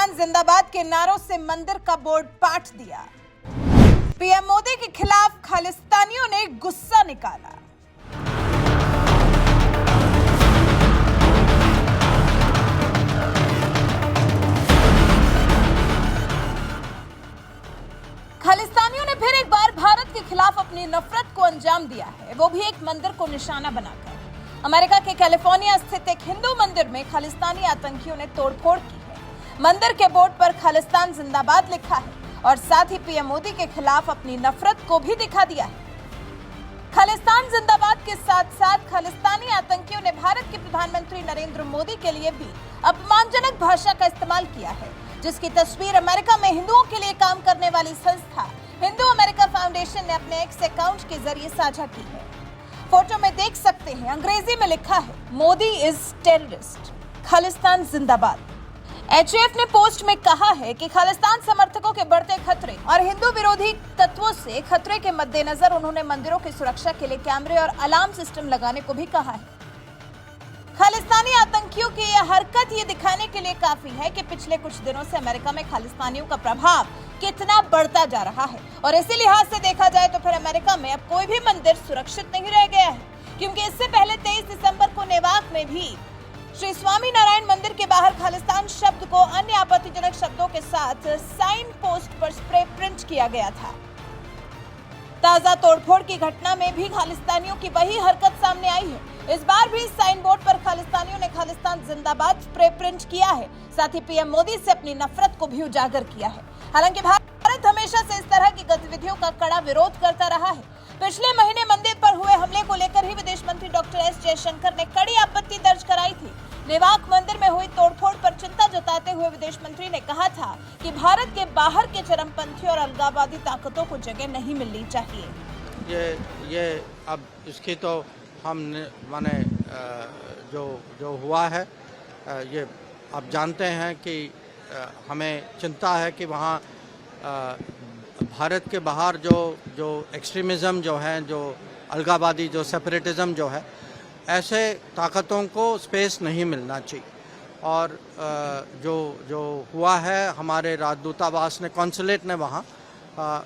खालिस्तान जिंदाबाद के नारों से मंदिर का बोर्ड पाट दिया। पीएम मोदी के खिलाफ खालिस्तानियों ने गुस्सा निकाला। खालिस्तानियों ने फिर एक बार भारत के खिलाफ अपनी नफरत को अंजाम दिया है, वो भी एक मंदिर को निशाना बनाकर। अमेरिका के कैलिफोर्निया स्थित एक हिंदू मंदिर में खालिस्तानी आतंकियों ने तोड़फोड़ की है। मंदिर के बोर्ड पर खालिस्तान जिंदाबाद लिखा है और साथ ही पीएम मोदी के खिलाफ अपनी नफरत को भी दिखा दिया है। खालिस्तान जिंदाबाद के साथ साथ खालिस्तानी आतंकियों ने भारत के प्रधानमंत्री नरेंद्र मोदी के लिए भी अपमानजनक भाषा का इस्तेमाल किया है, जिसकी तस्वीर अमेरिका में हिंदुओं के लिए काम करने वाली संस्था हिंदू अमेरिका फाउंडेशन ने अपने एक्स अकाउंट के जरिए साझा की है। फोटो में देख सकते हैं, अंग्रेजी में लिखा है, मोदी इज टेररिस्ट, खालिस्तान जिंदाबाद। एचएएफ ने पोस्ट में कहा है कि खालिस्तान समर्थकों के बढ़ते खतरे और हिंदू विरोधी तत्वों से खतरे के मद्देनजर उन्होंने मंदिरों की सुरक्षा के लिए कैमरे और अलार्म सिस्टम लगाने को भी कहा है। खालिस्तानी आतंकियों की यह हरकत ये दिखाने के लिए काफी है कि पिछले कुछ दिनों से अमेरिका में खालिस्तानियों का प्रभाव कितना बढ़ता जा रहा है, और इसी लिहाज से देखा जाए तो फिर अमेरिका में अब कोई भी मंदिर सुरक्षित नहीं रह गया है, क्योंकि इससे पहले 23 दिसंबर को नेवाक में भी श्री स्वामी नारायण मंदिर के बाहर खालिस्तान शब्द को अन्य आपत्तिजनक शब्दों के साथ साइन पोस्ट पर स्प्रे प्रिंट किया गया था। ताजा तोड़फोड़ की घटना में भी खालिस्तानियों की वही हरकत सामने आई है। इस बार भी साइन बोर्ड पर खालिस्तानियों ने खालिस्तान जिंदाबाद स्प्रे प्रिंट किया है, साथ ही पीएम मोदी से अपनी नफरत को भी उजागर किया है। हालांकि भारत हमेशा से इस तरह की गतिविधियों का कड़ा विरोध करता रहा है। पिछले महीने मंदिर पर हुए हमले को लेकर ही विदेश मंत्री डॉक्टर एस जयशंकर ने कड़ी आपत्ति दर्ज कराई थी। नेवाक मंदिर में हुई तोड़फोड़ पर चिंता जताते हुए विदेश मंत्री ने कहा था कि भारत के बाहर के चरमपंथी और अलगाववादी ताकतों को जगह नहीं मिलनी चाहिए। ये अब इसकी तो हम माने जो हुआ है, ये आप जानते हैं कि हमें चिंता है कि वहाँ भारत के बाहर जो एक्सट्रीमिज़म जो है, जो अलगाववादी, जो सेपरेटिज़म जो है, ऐसे ताकतों को स्पेस नहीं मिलना चाहिए। और जो हुआ है, हमारे राजदूतावास ने, कॉन्सुलेट ने वहाँ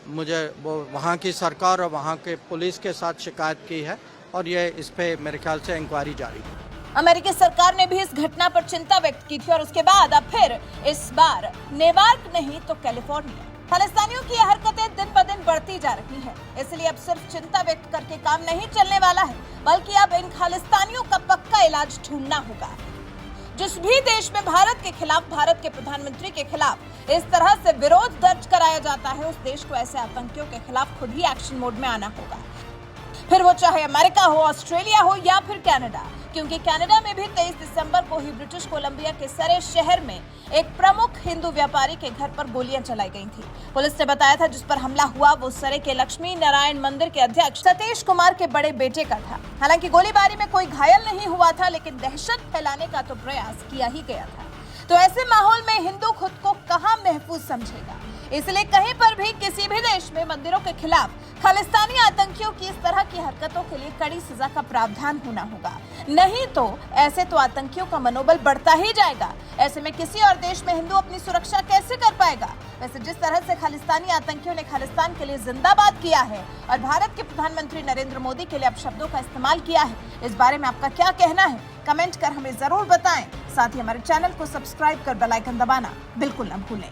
मुझे वो वहाँ की सरकार और वहाँ के पुलिस के साथ शिकायत की है, और ये इस पे मेरे ख्याल से इंक्वायरी जारी है। अमेरिकी सरकार ने भी इस घटना पर चिंता व्यक्त की थी, और उसके बाद अब फिर इस बार नेवार्क नहीं तो कैलिफोर्निया। खालिस्तानियों की यह हरकतें दिन ब दिन बढ़ती जा रही हैं, इसलिए अब सिर्फ चिंता व्यक्त करके काम नहीं चलने वाला है, बल्कि अब इन खालिस्तानियों का पक्का इलाज ढूंढना होगा। जिस भी देश में भारत के खिलाफ, भारत के प्रधानमंत्री के खिलाफ इस तरह से विरोध दर्ज कराया जाता है, उस देश को ऐसे आतंकियों के खिलाफ खुद ही एक्शन मोड में आना होगा, फिर वो चाहे अमेरिका हो, ऑस्ट्रेलिया हो या फिर कनाडा। क्योंकि कनाडा में भी 23 दिसंबर को ही ब्रिटिश कोलंबिया के सरे शहर में एक प्रमुख हिंदू व्यापारी के घर पर गोलियां चलाई गई थी। पुलिस ने बताया था जिस पर हमला हुआ वो सरे के लक्ष्मी नारायण मंदिर के अध्यक्ष सतीश कुमार के बड़े बेटे का था। हालांकि गोलीबारी में कोई घायल नहीं हुआ था, लेकिन दहशत फैलाने का तो प्रयास किया ही गया था। तो ऐसे माहौल में हिंदू खुद को कहाँ महफूज समझेगा? इसलिए कहीं पर भी किसी भी देश में मंदिरों के खिलाफ खालिस्तानी आतंकियों की इस तरह की हरकतों के लिए कड़ी सजा का प्रावधान होना होगा, नहीं तो ऐसे तो आतंकियों का मनोबल बढ़ता ही जाएगा। ऐसे में किसी और देश में हिंदू अपनी सुरक्षा कैसे कर पाएगा? वैसे जिस तरह से खालिस्तानी आतंकियों ने खालिस्तान के लिए जिंदाबाद किया है और भारत के प्रधानमंत्री नरेंद्र मोदी के लिए अपशब्दों का इस्तेमाल किया है, इस बारे में आपका क्या कहना है? कमेंट कर हमें जरूर बताएं। साथ ही हमारे चैनल को सब्सक्राइब कर बेल आइकन दबाना बिल्कुल न भूलें।